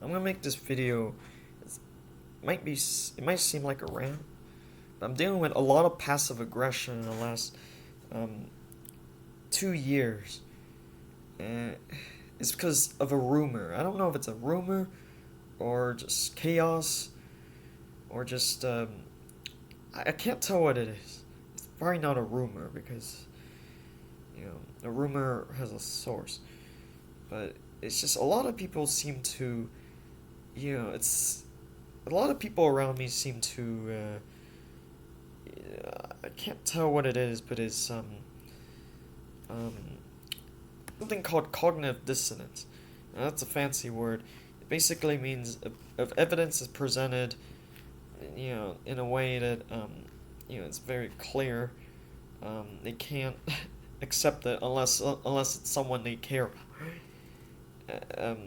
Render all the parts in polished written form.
I'm gonna make this video. It might seem like a rant, but I'm dealing with a lot of passive aggression in the last 2 years, and it's because of a rumor. I don't know if it's a rumor, or just chaos, or just I can't tell what it is. It's probably not a rumor because a rumor has a source, but it's just a lot of people seem to, it's a lot of people around me seem to. I can't tell what it is, but it's something called cognitive dissonance. Now, that's a fancy word. It basically means if evidence is presented, in a way that it's very clear, they can't accept it unless it's someone they care about.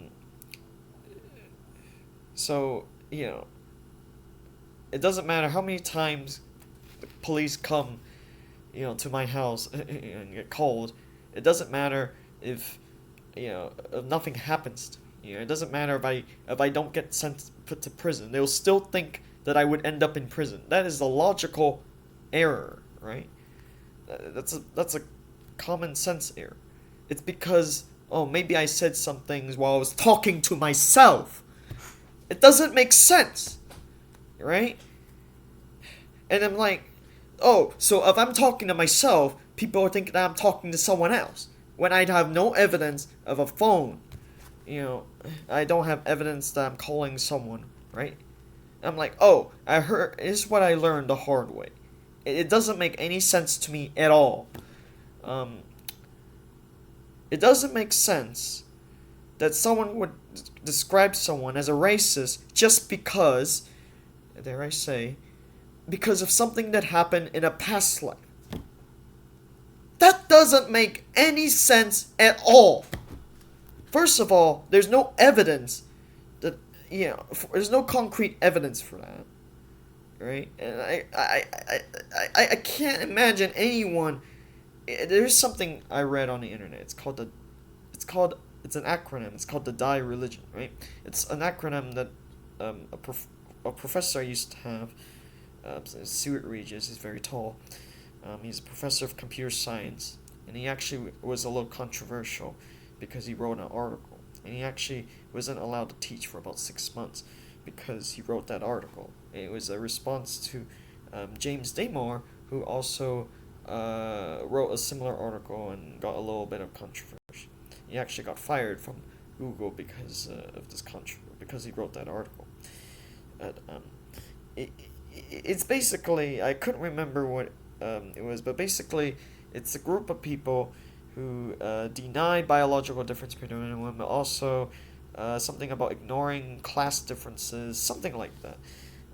So it doesn't matter how many times the police come, to my house and get called. It doesn't matter if nothing happens to me. It doesn't matter if I don't get put to prison. They'll still think that I would end up in prison. That is a logical error, right? That's a common sense error. It's because maybe I said some things while I was talking to myself. It doesn't make sense, right? And I'm like, so if I'm talking to myself, people are thinking that I'm talking to someone else. When I have no evidence of a phone, I don't have evidence that I'm calling someone, right? I'm like, I heard, this is what I learned the hard way. It doesn't make any sense to me at all. It doesn't make sense that someone would describe someone as a racist just because, dare I say, because of something that happened in a past life. That doesn't make any sense at all. First of all, there's no evidence that, there's no concrete evidence for that, right? And I can't imagine anyone. There's something I read on the internet. It's an acronym. It's called the Die Religion, right? It's an acronym that a professor I used to have, Stuart Regis, is very tall. He's a professor of computer science, and he actually was a little controversial because he wrote an article, and he actually wasn't allowed to teach for about 6 months because he wrote that article. It was a response to James Damore, who also wrote a similar article and got a little bit of controversy. He actually got fired from Google because of this because he wrote that article. But it's basically, I couldn't remember what it was, but basically it's a group of people who denied biological difference between men and women, but also something about ignoring class differences, something like that.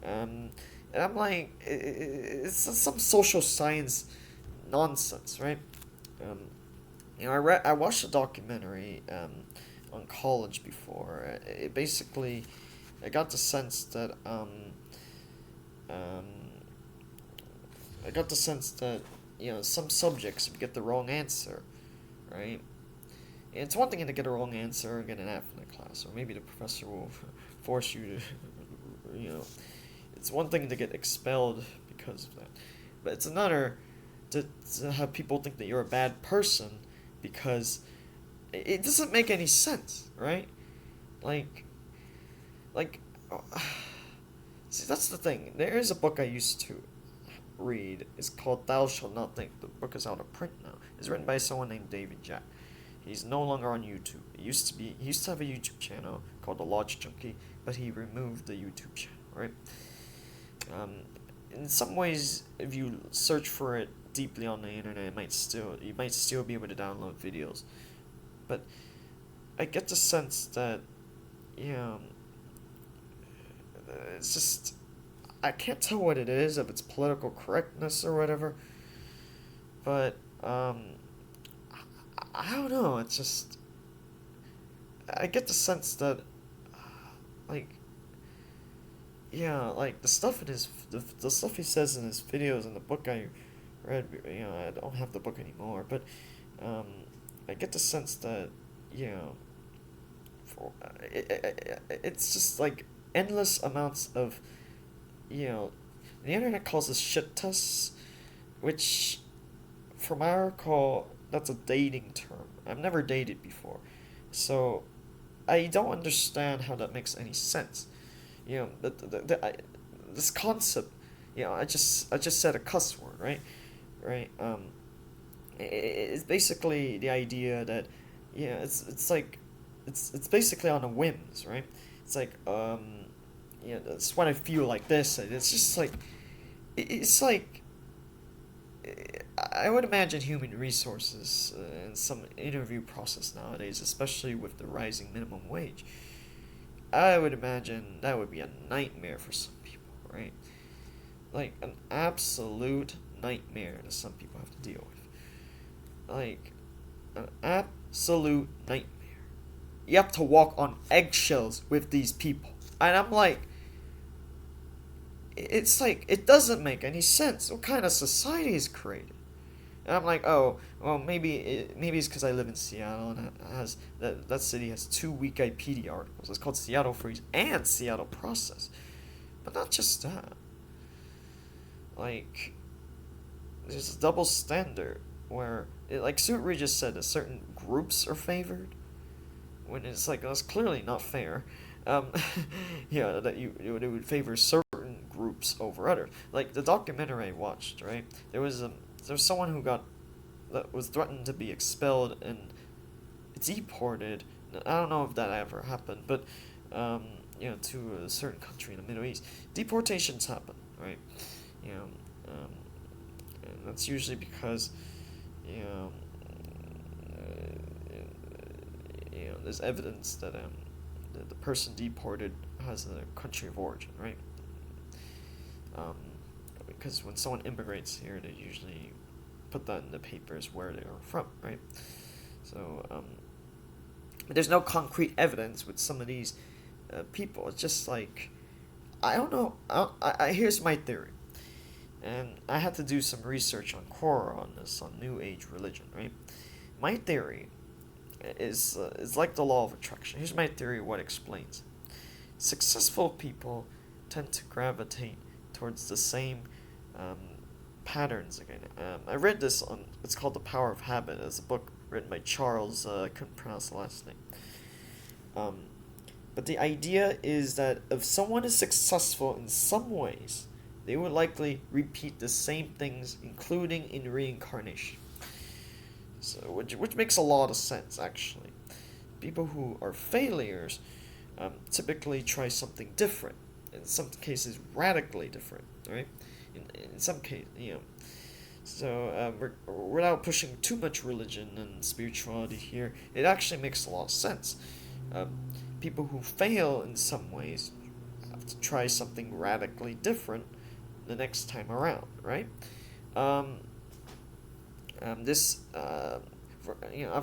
And I'm like, it's some social science nonsense, right? I watched a documentary on college before. It basically, I got the sense that some subjects you get the wrong answer, right? And it's one thing to get a wrong answer and get an F in the class, or maybe the professor will force you to, it's one thing to get expelled because of that, but it's another to have people think that you're a bad person because it doesn't make any sense, right? Like, see, that's the thing. There is a book I used to read. It's called Thou Shalt Not Think. The book is out of print now. It's written by someone named David Jack. He's no longer on YouTube. He used to have a YouTube channel called The Lodge Junkie, but he removed the YouTube channel, right? In some ways, if you search for it deeply on the internet, you might still be able to download videos. But I get the sense that, it's just, I can't tell what it is, if it's political correctness or whatever, but I don't know. It's just, I get the sense that like the stuff in the stuff he says in his videos in the book I read, I don't have the book anymore, but I get the sense that it's just like endless amounts of, you know, the internet calls this shit tests, which, from what I recall, that's a dating term. I've never dated before, so I don't understand how that makes any sense. This concept, I just said a cuss word, right? Right. It's basically the idea that, it's like, it's basically on the whims, right? It's like, it's when I feel like this, and it's just like, it's like, I would imagine human resources in some interview process nowadays, especially with the rising minimum wage. I would imagine that would be a nightmare for some people, right? Like an absolute nightmare that some people have to deal with. Like an absolute nightmare. You have to walk on eggshells with these people. And I'm like, it's like, it doesn't make any sense. What kind of society is created? And I'm like, oh, well, maybe it's because I live in Seattle, and it has that city has two Wikipedia articles. It's called Seattle Freeze and Seattle Process, but not just that. Like, there's a double standard where, like Sutphen just said, that certain groups are favored, when it's like, that's clearly not fair. Um, that it would favor certain groups over others. Like the documentary I watched, right? There was someone that was threatened to be expelled and deported. I don't know if that ever happened, but to a certain country in the Middle East, deportations happen, right? You know, and that's usually because you know, there's evidence that the person deported has a country of origin, right? Because when someone immigrates here, they usually put that in the papers where they are from, right? So, but there's no concrete evidence with some of these people. It's just like, I don't know. Here's my theory, and I had to do some research on Quora on this, on New Age religion, right? My theory is like the law of attraction. Here's my theory of what explains. Successful people tend to gravitate towards the same patterns again. I read this on, it's called The Power of Habit. It's a book written by Charles, I couldn't pronounce the last name. But the idea is that if someone is successful in some ways, they will likely repeat the same things, including in reincarnation. So, which makes a lot of sense, actually. People who are failures typically try something different. In some cases, radically different, right? In some cases, So, without pushing too much religion and spirituality here, it actually makes a lot of sense. People who fail in some ways have to try something radically different the next time around, right? I've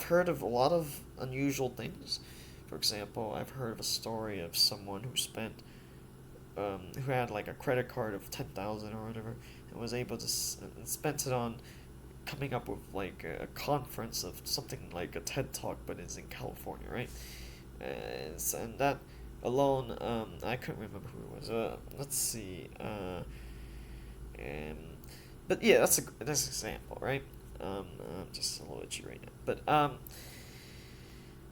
heard of a lot of unusual things. For example, I've heard of a story of someone who had like a credit card of 10,000 or whatever, and was able to and spent it on coming up with like a conference of something like a TED Talk, but it's in California, right? And that alone, I couldn't remember who it was. Let's see. But yeah, that's an example, right? I'm just a little itchy right now. But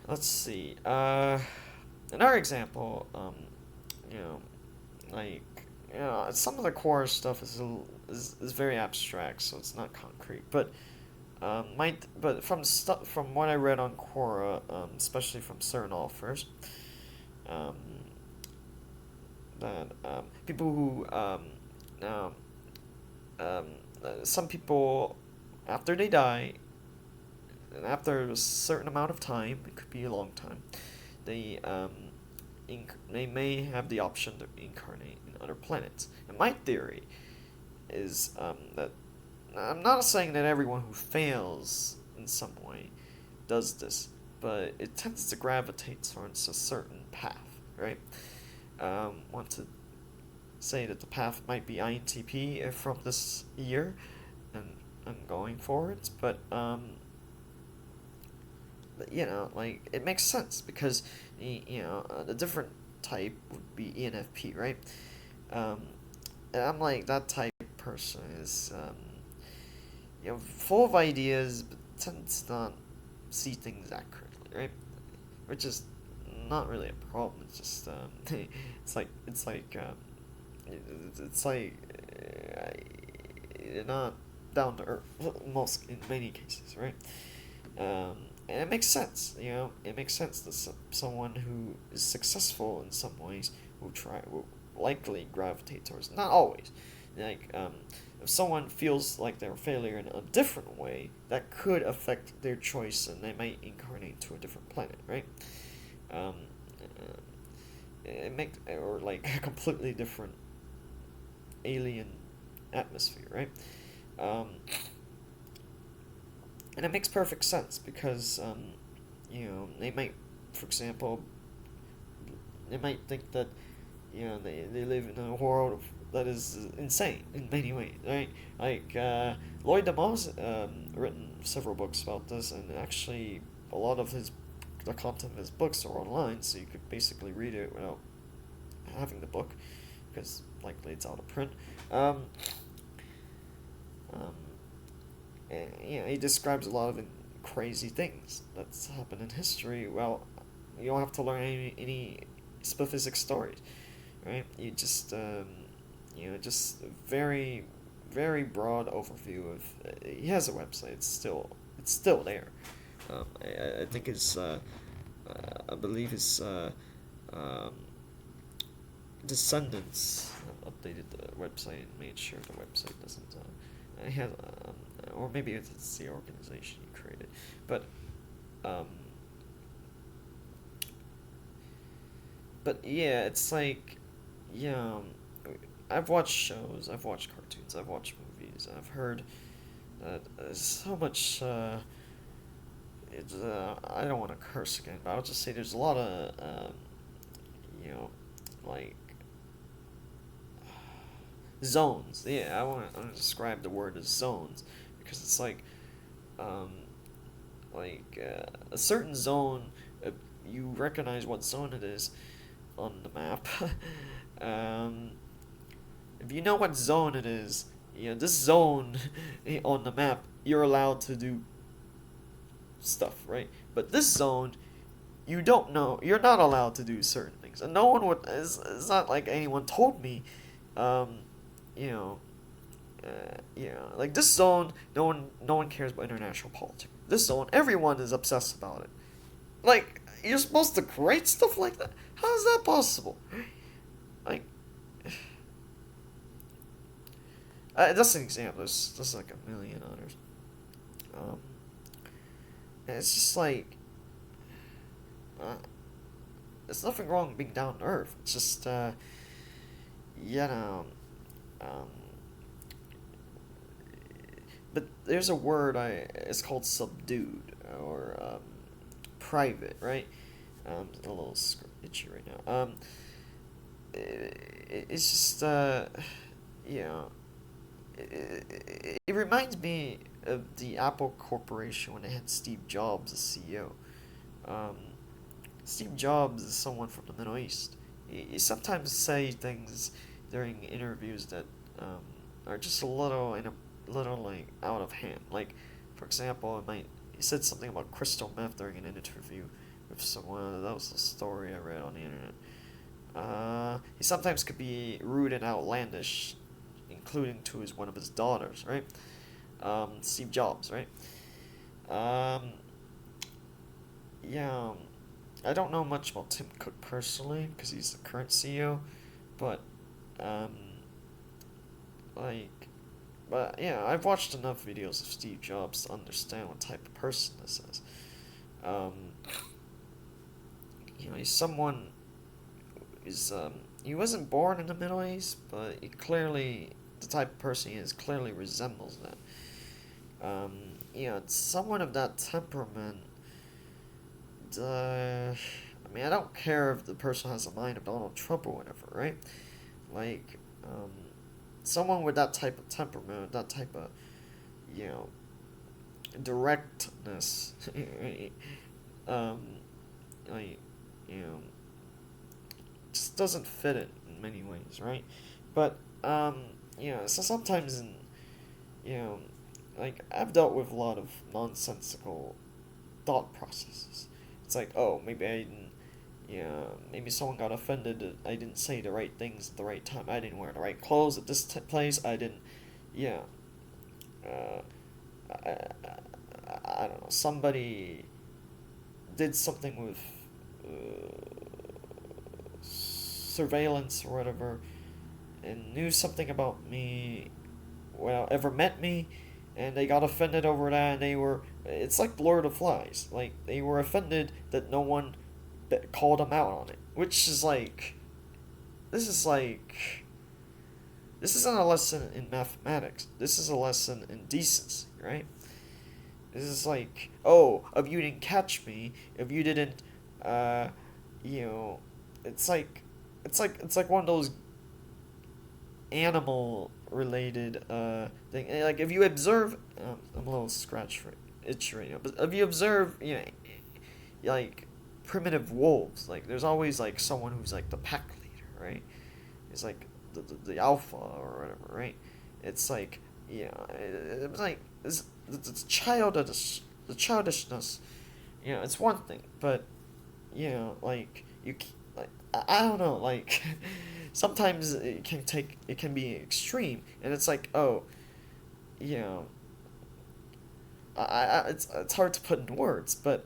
let's see. Another example. Some of the core stuff is very abstract, so it's not concrete. But from what I read on Quora, especially from certain authors, that people who some people, after they die, and after a certain amount of time, it could be a long time, they they may have the option to incarnate in other planets. And my theory is that I'm not saying that everyone who fails in some way does this, but it tends to gravitate towards a certain path, right? Want to say that the path might be INTP from this year and going forwards, but it makes sense because The different type would be ENFP, right? Um, and I'm like that type of person is full of ideas, but tends to not see things accurately, right? Which is not really a problem. It's just it's like not down to earth most in many cases, right? And it makes sense, It makes sense that someone who is successful in some ways will likely gravitate towards, not always, like if someone feels like they're a failure in a different way, that could affect their choice, and they might incarnate to a different planet, right? Um, it make or like a completely different alien atmosphere, right? Um, and it makes perfect sense because they might, for example, they might think that they live in a world that is insane in many ways, right? Like Lloyd DeMoss written several books about this, and actually a lot of the content of his books are online, so you could basically read it without having the book, because likely it's out of print. Um, um, and, he describes a lot of crazy things that's happened in history. Well, you don't have to learn any specific stories, right? You just just a very very broad overview of. He has a website. It's still there. I think his I believe his um, descendants have updated the website and made sure the website doesn't. He has, or maybe it's the organization he created, but um, yeah, it's like, yeah. I've watched shows, I've watched cartoons, I've watched movies, I've heard so much. I don't want to curse again, but I'll just say there's a lot of, you know, like zones. Yeah, I want to describe the word as zones because it's um, a certain zone. You recognize what zone it is on the map. um, if you know what zone it is, this zone on the map, you're allowed to do stuff, right? But this zone, you don't know. You're not allowed to do certain things, and no one would. It's not like anyone told me. Um, you know, like this zone, no one cares about international politics. This zone, everyone is obsessed about it. Like you're supposed to create stuff like that. How is that possible? Like, that's an example. There's like a million others. Um, and it's just like, uh, there's nothing wrong with being down to earth. It's just, you know, um, but there's a word it's called subdued or private, right? A little itchy right now. It's just you know, it reminds me of the Apple Corporation when they had Steve Jobs as CEO. Um, Steve Jobs is someone from the Middle East. He sometimes say things during interviews that are just a little like out of hand. Like, for example, he said something about crystal meth during an interview with someone. That was a story I read on the internet. He sometimes could be rude and outlandish, including to one of his daughters, right? Steve Jobs, right? Um, yeah, I don't know much about Tim Cook personally because he's the current CEO, but um, like, but yeah, I've watched enough videos of Steve Jobs to understand what type of person this is. Um, he's someone who's he wasn't born in the Middle East, but he clearly the type of person he is clearly resembles that. It's someone of that temperament. I mean, I don't care if the person has the mind of Donald Trump or whatever, right? Like, someone with that type of temperament, that type of, you know, directness, right? Like, you know, just doesn't fit it in many ways, right? But so sometimes you know, like I've dealt with a lot of nonsensical thought processes. It's like, oh, maybe I didn't, maybe someone got offended that I didn't say the right things at the right time. I didn't wear the right clothes at this place. I didn't, yeah, uh, I, I don't know. Somebody did something with surveillance or whatever, and knew something about me without ever met me, and they got offended over that, and it's like Lord of the Flies, like they were offended that no one called them out on it, which is like, this is like, this isn't a lesson in mathematics, this is a lesson in decency, right? This is like, oh, if you didn't catch me, if you didn't, uh, you know, it's like, it's like one of those animal related thing. Like if you observe, I'm a little scratch for itch right now, but if you observe, like primitive wolves, like there's always like someone who's like the pack leader, right? It's like the alpha or whatever, right? It's like, it's like the childishness, it's one thing, but like like I don't know, like sometimes it can be extreme, and it's like, oh, you know, it's hard to put into words, but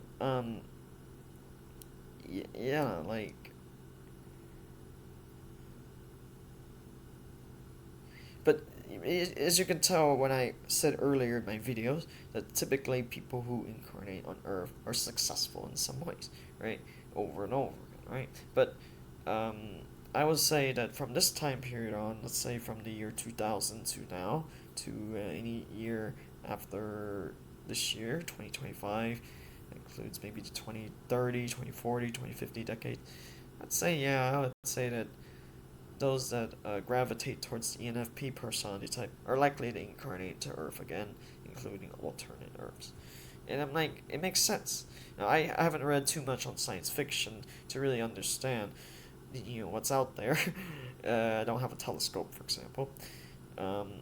yeah, like, but as you can tell when I said earlier in my videos, that typically people who incarnate on Earth are successful in some ways, right? Over and over again, right? But um, I would say that from this time period on, let's say from the year 2000 to now, to any year after this year, 2025, includes maybe the 2030, 2040, 2050 decade, I would say that those that gravitate towards the ENFP personality type are likely to incarnate to Earth again, including alternate Earths. And I'm like, it makes sense. Now, I haven't read too much on science fiction to really understand, what's out there. I don't have a telescope, for example. Um,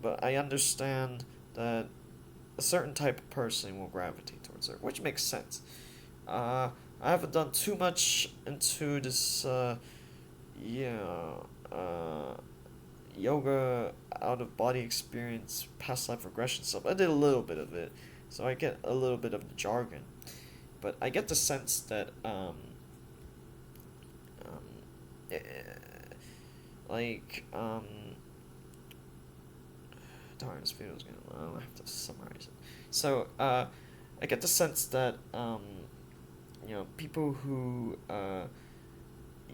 but I understand that a certain type of person will gravitate towards Earth, which makes sense. I haven't done too much into this uh, yoga out of body experience, past life regression stuff. I did a little bit of it, so I get a little bit of the jargon, but I get the sense that eh, like darn, this video's gonna long. I have to summarize it. So I get the sense that people who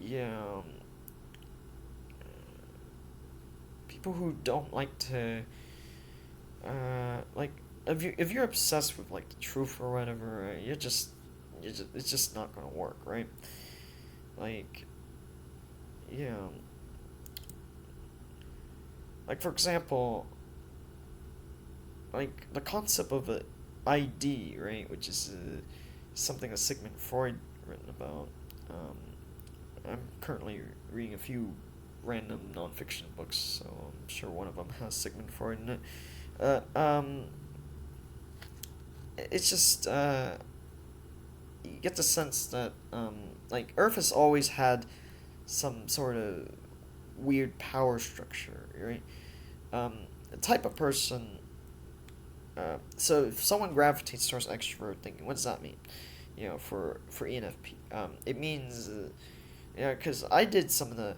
yeah. People who don't like to like if you're obsessed with like the truth or whatever, it's just not gonna work, right? Like, yeah, like for example, like the concept of a ID, right, which is something that Sigmund Freud written about. I'm currently reading a few random nonfiction books, so I'm sure one of them has Sigmund Freud in it. It's just you get the sense that like Earth has always had some sort of weird power structure, right? The type of person. So if someone gravitates towards extrovert thinking, what does that mean? For ENFP, it means, because I did some of the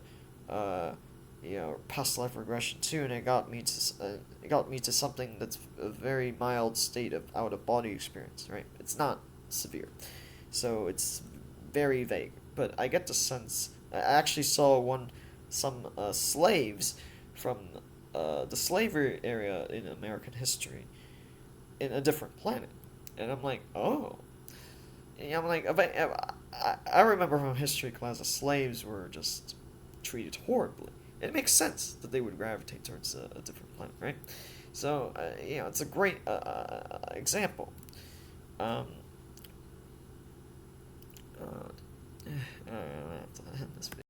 past life regression too, and it got me to something that's a very mild state of out of body experience. Right, it's not severe, so it's very vague. But I get the sense. I actually saw some slaves from the slavery area in American history in a different planet, and I'm like, oh. And I'm like, I remember from history class, the slaves were just treated horribly. It makes sense that they would gravitate towards a different planet, right? So, it's a great example. I'm gonna have to end this video.